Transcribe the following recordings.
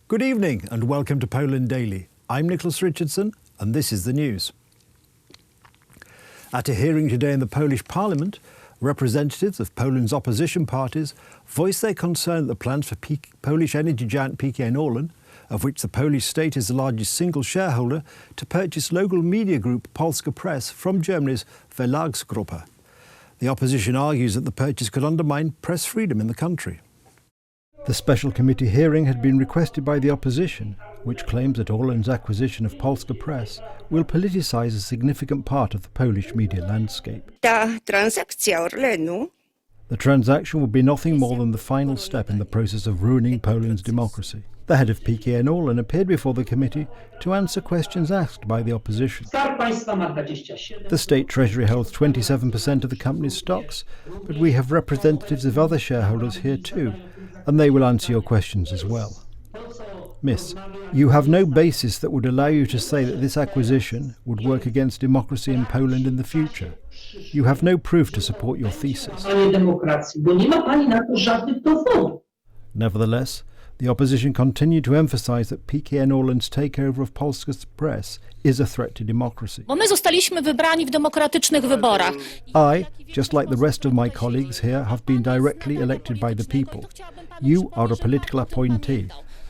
Good evening and welcome to Poland Daily. I'm Nicolas Richardson and this is the news. At a hearing today in the Polish Parliament, representatives of Poland's opposition parties voiced their concern that the plans for Polish energy giant PKN Orlen, of which the Polish state is the largest single shareholder, to purchase local media group Polska Press from Germany's Verlagsgruppe. The opposition argues that the purchase could undermine press freedom in the country. The special committee hearing had been requested by the opposition, which claims that Orlen's acquisition of Polska Press will politicise a significant part of the Polish media landscape. Ta transakcja Orlenu. The transaction would be nothing more than the final step in the process of ruining Poland's democracy. The head of PKN Orlen appeared before the committee to answer questions asked by the opposition. The state treasury holds 27% of the company's stocks, but we have representatives of other shareholders here too, and they will answer your questions as well. Miss, you have no basis that would allow you to say that this acquisition would work against democracy in Poland in the future. You have no proof to support your thesis. Nevertheless, the opposition continued to emphasise that PKN Orlen's takeover of Polska Press is a threat to democracy. Bo my zostaliśmy wybrani w demokratycznych wyborach. I, just like the rest of my colleagues here, have been directly elected by the people. You are a political appointee,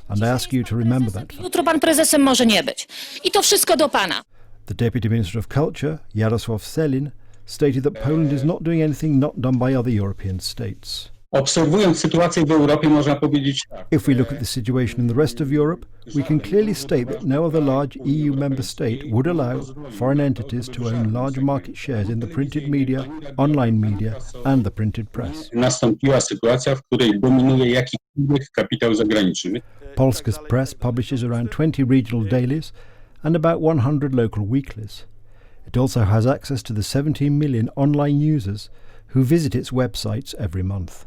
and I ask you to remember that fact. Jutro pan prezesem może nie być. I to wszystko do pana. The Deputy Minister of Culture, Jarosław Sellin, stated that Poland is not doing anything not done by other European states. Obserwując sytuację w Europie, można powiedzieć tak. If we look at the situation in the rest of Europe, we can clearly state that no other large EU member state would allow foreign entities to own large market shares in the printed media, online media and the printed press. Nastąpiła sytuacja, w której dominuje jakikolwiek kapitał zagraniczny. Polska's Press publishes around 20 regional dailies and about 100 local weeklies. It also has access to the 17 million online users who visit its websites every month.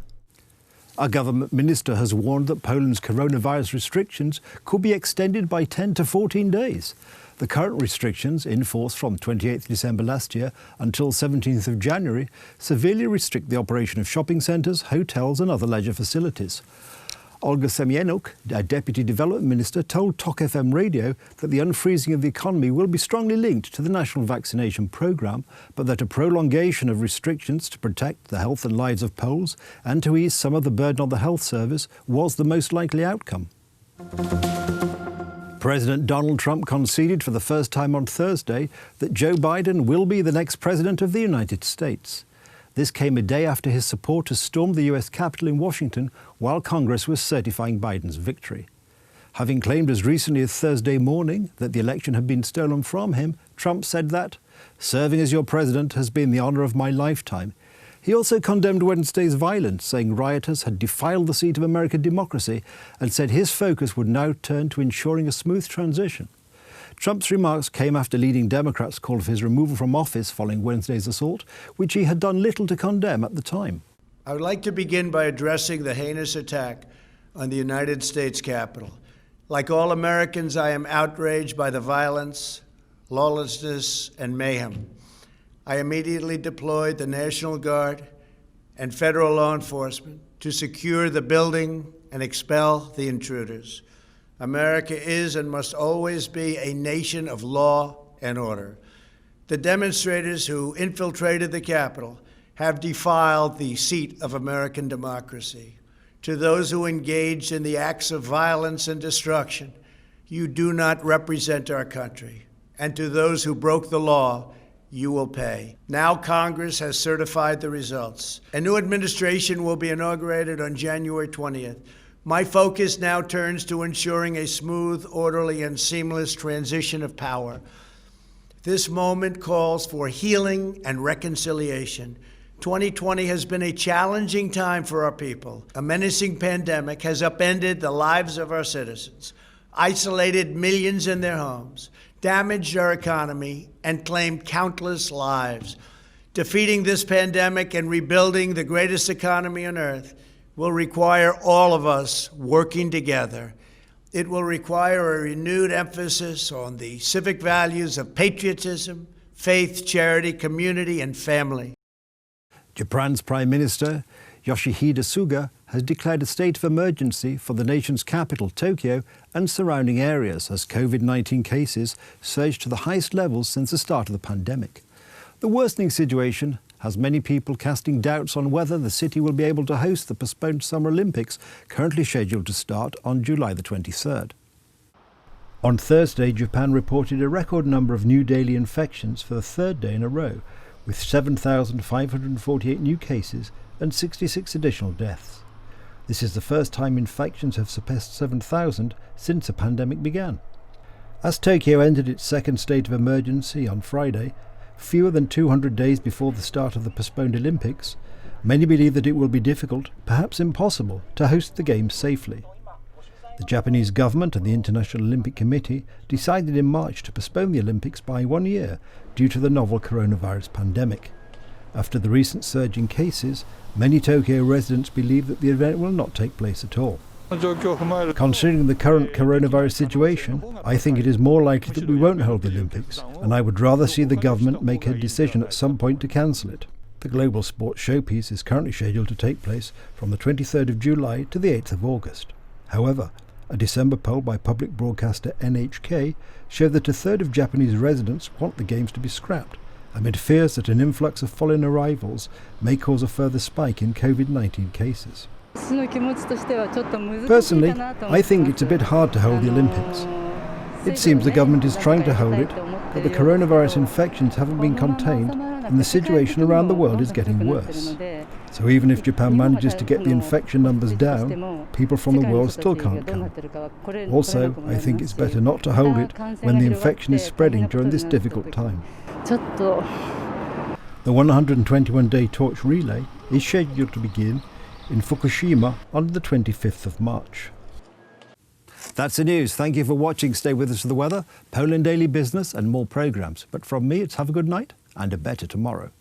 A government minister has warned that Poland's coronavirus restrictions could be extended by 10 to 14 days. The current restrictions, in force from 28th December last year until 17th of January, severely restrict the operation of shopping centres, hotels and other leisure facilities. Olga Semyonuk, a Deputy Development Minister, told TOK FM radio that the unfreezing of the economy will be strongly linked to the national vaccination programme, but that a prolongation of restrictions to protect the health and lives of Poles and to ease some of the burden on the health service was the most likely outcome. President Donald Trump conceded for the first time on Thursday that Joe Biden will be the next president of the United States. This came a day after his supporters stormed the US Capitol in Washington while Congress was certifying Biden's victory. Having claimed as recently as Thursday morning that the election had been stolen from him, Trump said that, "Serving as your president has been the honour of my lifetime." He also condemned Wednesday's violence, saying rioters had defiled the seat of American democracy, and said his focus would now turn to ensuring a smooth transition. Trump's remarks came after leading Democrats called for his removal from office following Wednesday's assault, which he had done little to condemn at the time. I would like to begin by addressing the heinous attack on the United States Capitol. Like all Americans, I am outraged by the violence, lawlessness, and mayhem. I immediately deployed the National Guard and federal law enforcement to secure the building and expel the intruders. America is and must always be a nation of law and order. The demonstrators who infiltrated the Capitol have defiled the seat of American democracy. To those who engaged in the acts of violence and destruction, you do not represent our country. And to those who broke the law, you will pay. Now Congress has certified the results. A new administration will be inaugurated on January 20th. My focus now turns to ensuring a smooth, orderly, and seamless transition of power. This moment calls for healing and reconciliation. 2020 has been a challenging time for our people. A menacing pandemic has upended the lives of our citizens, isolated millions in their homes, damaged our economy, and claimed countless lives. Defeating this pandemic and rebuilding the greatest economy on earth will require all of us working together. It will require a renewed emphasis on the civic values of patriotism, faith, charity, community, and family. Japan's Prime Minister Yoshihide Suga has declared a state of emergency for the nation's capital, Tokyo, and surrounding areas as COVID-19 cases surged to the highest levels since the start of the pandemic. The worsening situation has many people casting doubts on whether the city will be able to host the postponed Summer Olympics, currently scheduled to start on July the 23rd. On Thursday, Japan reported a record number of new daily infections for the third day in a row, with 7,548 new cases and 66 additional deaths. This is the first time infections have surpassed 7,000 since the pandemic began. As Tokyo entered its second state of emergency on Friday, fewer than 200 days before the start of the postponed Olympics, many believe that it will be difficult, perhaps impossible, to host the Games safely. The Japanese government and the International Olympic Committee decided in March to postpone the Olympics by 1 year due to the novel coronavirus pandemic. After the recent surge in cases, many Tokyo residents believe that the event will not take place at all. Considering the current coronavirus situation, I think it is more likely that we won't hold the Olympics, and I would rather see the government make a decision at some point to cancel it. The global sports showpiece is currently scheduled to take place from the 23rd of July to the 8th of August. However, a December poll by public broadcaster NHK showed that a third of Japanese residents want the Games to be scrapped, amid fears that an influx of foreign arrivals may cause a further spike in COVID-19 cases. Personally, I think it's a bit hard to hold the Olympics. It seems the government is trying to hold it, but the coronavirus infections haven't been contained and the situation around the world is getting worse. So even if Japan manages to get the infection numbers down, people from the world still can't come. Also, I think it's better not to hold it when the infection is spreading during this difficult time. The 121-day torch relay is scheduled to begin in Fukushima on the 25th of March. That's the news. Thank you for watching. Stay with us for the weather, Poland Daily Business and more programmes. But from me, it's have a good night and a better tomorrow.